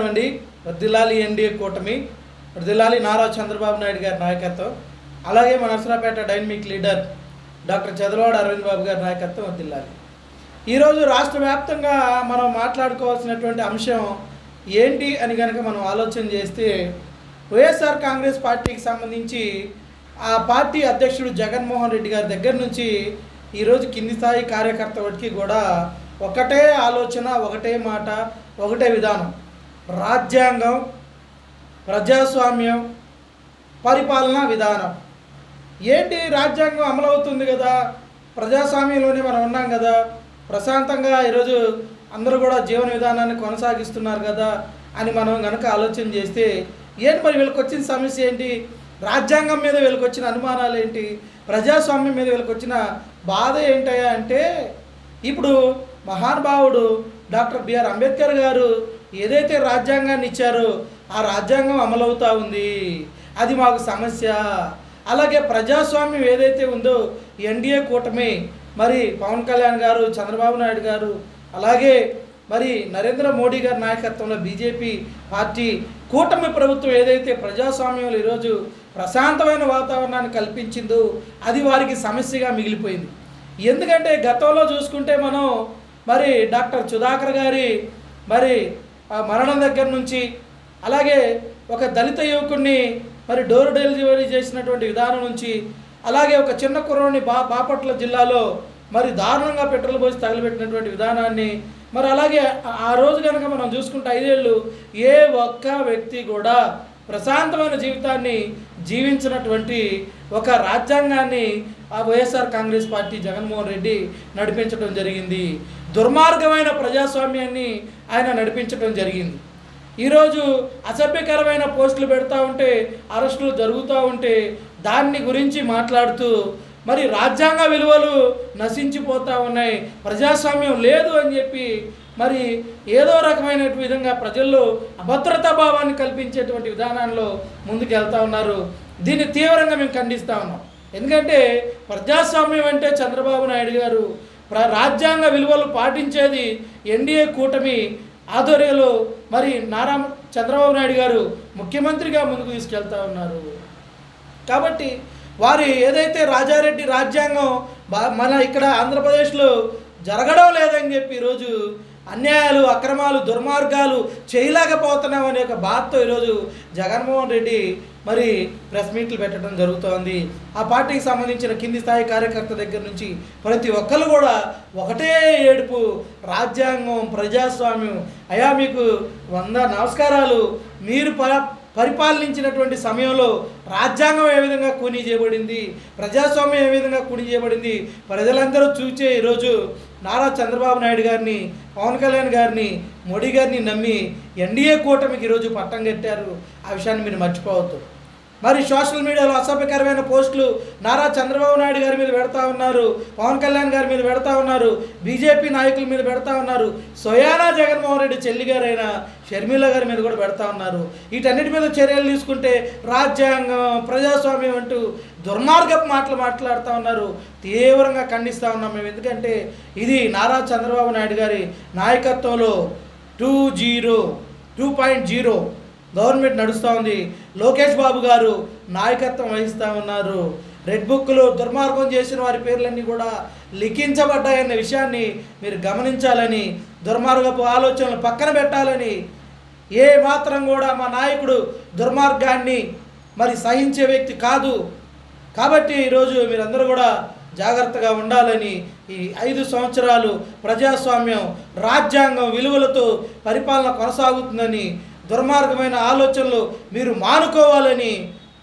అండి వర్ధిల్లాలి ఎన్డీఏ కూటమి, వర్ధిల్లాలి నారా చంద్రబాబు నాయుడు గారి నాయకత్వం, అలాగే మన Narasaraopet dynamic leader doctor Chadalavada Aravind Babu గారి నాయకత్వం వర్ధిల్లాలి. ఈరోజు రాష్ట్ర వ్యాప్తంగా మనం మాట్లాడుకోవాల్సినటువంటి అంశం ఏంటి అని కనుక మనం ఆలోచన చేస్తే, వైఎస్ఆర్ కాంగ్రెస్ పార్టీకి సంబంధించి ఆ పార్టీ అధ్యక్షుడు జగన్మోహన్ రెడ్డి గారి దగ్గర నుంచి ఈరోజు కింది స్థాయి కార్యకర్త వాటికి కూడా ఒకటే ఆలోచన, ఒకటే మాట, ఒకటే విధానం: రాజ్యాంగం, ప్రజాస్వామ్యం, పరిపాలనా విధానం. ఏంటి రాజ్యాంగం అమలవుతుంది కదా, ప్రజాస్వామ్యంలోనే మనం ఉన్నాం కదా, ప్రశాంతంగా ఈరోజు అందరూ కూడా జీవన విధానాన్ని కొనసాగిస్తున్నారు కదా అని మనం కనుక ఆలోచన చేస్తే, ఏంటి మరి వీళ్ళకి వచ్చిన సమస్య ఏంటి? రాజ్యాంగం మీద వీళ్ళకి వచ్చిన అనుమానాలు ఏంటి? ప్రజాస్వామ్యం మీద వీళ్ళకి వచ్చిన బాధ ఏంటయ్యా అంటే, ఇప్పుడు మహానుభావుడు డాక్టర్ బిఆర్ అంబేద్కర్ గారు ఏదైతే రాజ్యాంగాన్ని ఇచ్చారో ఆ రాజ్యాంగం అమలవుతూ ఉంది, అది మాకు సమస్య. అలాగే ప్రజాస్వామ్యం ఏదైతే ఉందో ఎన్డీఏ కూటమి, మరి పవన్ కళ్యాణ్ గారు, చంద్రబాబు నాయుడు గారు, అలాగే మరి నరేంద్ర మోడీ గారి నాయకత్వంలో బీజేపీ పార్టీ కూటమి ప్రభుత్వం ఏదైతే ప్రజాస్వామ్యంలో ఈరోజు ప్రశాంతమైన వాతావరణాన్ని కల్పించిందో అది వారికి సమస్యగా మిగిలిపోయింది. ఎందుకంటే గతంలో చూసుకుంటే మనం మరి డాక్టర్ సుధాకర్ గారి మరి మరణం దగ్గర నుంచి, అలాగే ఒక దళిత యువకుడిని మరి డోర్ డెలివరీ చేసినటువంటి విధానం నుంచి, అలాగే ఒక చిన్న కుర్రోని బాపట్ల జిల్లాలో మరి దారుణంగా పెట్రోల్ పోసి తగలబెట్టినటువంటి విధానాన్ని, మరి అలాగే ఆ రోజు కనుక మనం చూసుకుంటే 5 ఏళ్ళు ఏ ఒక్క వ్యక్తి కూడా ప్రశాంతమైన జీవితాన్ని జీవించినటువంటి ఒక రాజ్యాంగాన్ని ఆ వైఎస్ఆర్ కాంగ్రెస్ పార్టీ జగన్మోహన్ రెడ్డి నడిపించడం జరిగింది. దుర్మార్గమైన ప్రజాస్వామ్యాన్ని ఆయన నడిపించడం జరిగింది. ఈరోజు అసభ్యకరమైన పోస్టులు పెడతా ఉంటే, అరెస్టులు జరుగుతూ ఉంటే దాన్ని గురించి మాట్లాడుతూ మరి రాజ్యాంగ విలువలు నశించిపోతూ ఉన్నాయి, ప్రజాస్వామ్యం లేదు అని చెప్పి మరి ఏదో రకమైన విధంగా ప్రజల్లో అభద్రతా భావాన్ని కల్పించేటువంటి విధానాల్లో ముందుకు వెళ్తూ ఉన్నారు. దీన్ని తీవ్రంగా మేము ఖండిస్తూ ఉన్నాం. ఎందుకంటే ప్రజాస్వామ్యం అంటే చంద్రబాబు నాయుడు గారు, రాజ్యాంగ విలువలు పాటించేది ఎన్డీఏ కూటమి ఆధ్వర్యంలో మరి నారా చంద్రబాబు నాయుడు గారు ముఖ్యమంత్రిగా ముందుకు తీసుకెళ్తా ఉన్నారు. కాబట్టి వారి ఏదైతే రాజారెడ్డి రాజ్యాంగం మన ఇక్కడ ఆంధ్రప్రదేశ్లో జరగడం లేదని చెప్పి ఈరోజు అన్యాయాలు, అక్రమాలు, దుర్మార్గాలు చేయలేకపోతున్నాం అనే ఒక బాధతో ఈరోజు జగన్మోహన్ రెడ్డి మరి ప్రెస్ మీట్లు పెట్టడం జరుగుతోంది. ఆ పార్టీకి సంబంధించిన కింది స్థాయి కార్యకర్త దగ్గర నుంచి ప్రతి ఒక్కరు కూడా ఒకటే ఏడుపు: రాజ్యాంగం, ప్రజాస్వామ్యం. అయ్యా మీకు 100 నమస్కారాలు. మీరు పరిపాలించినటువంటి సమయంలో రాజ్యాంగం ఏ విధంగా కూనీ చేయబడింది, ప్రజాస్వామ్యం ఏ విధంగా కూనీ చేయబడింది ప్రజలందరూ చూచే ఈరోజు నారా చంద్రబాబు నాయుడు గారిని, పవన్ కళ్యాణ్ గారిని, మోడీ గారిని నమ్మి ఎన్డీఏ కూటమికి ఈరోజు పట్టం కట్టారు. ఆ విషయాన్ని మీరు మర్చిపోవద్దు. మరి సోషల్ మీడియాలో అసభ్యకరమైన పోస్టులు నారా చంద్రబాబు నాయుడు గారి మీద పెడతా ఉన్నారు, పవన్ కళ్యాణ్ గారి మీద పెడతా ఉన్నారు, బీజేపీ నాయకుల మీద పెడతా ఉన్నారు, స్వయానా జగన్మోహన్ రెడ్డి చెల్లి గారైన షర్మిల గారి మీద కూడా పెడతా ఉన్నారు. వీటన్నిటి మీద చర్యలు తీసుకుంటే రాజ్యాంగం, ప్రజాస్వామ్యం అంటూ దుర్మార్గపు మాటలు మాట్లాడుతూ ఉన్నారు. తీవ్రంగా ఖండిస్తూ ఉన్నాం మేము. ఎందుకంటే ఇది నారా చంద్రబాబు నాయుడు గారి నాయకత్వంలో 2.0 గవర్నమెంట్ నడుస్తూ ఉంది. లోకేష్ బాబు గారు నాయకత్వం వహిస్తూ ఉన్నారు. రెడ్ బుక్లో దుర్మార్గం చేసిన వారి పేర్లన్నీ కూడా లిఖించబడ్డాయన్న విషయాన్ని మీరు గమనించాలని, దుర్మార్గపు ఆలోచనలు పక్కన పెట్టాలని, ఏ మాత్రం కూడా మా నాయకుడు దుర్మార్గాన్ని మరి సహించే వ్యక్తి కాదు. కాబట్టి ఈరోజు మీరందరూ కూడా జాగ్రత్తగా ఉండాలని, ఈ 5 సంవత్సరాలు ప్రజాస్వామ్యం, రాజ్యాంగం విలువలతో పరిపాలన కొనసాగుతుందని, దుర్మార్గమైన ఆలోచనలు మీరు మానుకోవాలని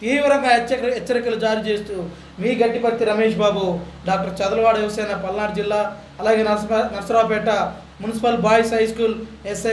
తీవ్రంగా హెచ్చరికలు జారీ చేస్తూ మీ గట్టిపర్తి రమేష్ బాబు, డాక్టర్ చదలవాడ యువసేన, పల్నాడు జిల్లా, అలాగే Narasaraopet municipal boys high school SI